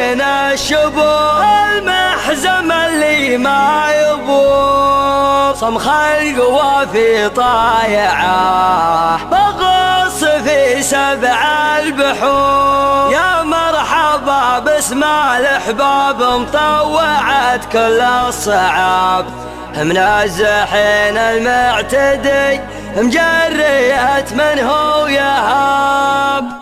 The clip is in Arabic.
بين الشبور المحزم اللي ما يبور صمخ القوافي طايعه بغص في 7 البحور يا مرحبا باسم الأحباب مطوعت كل الصعاب منزحين المعتدي مجريت من هو يهاب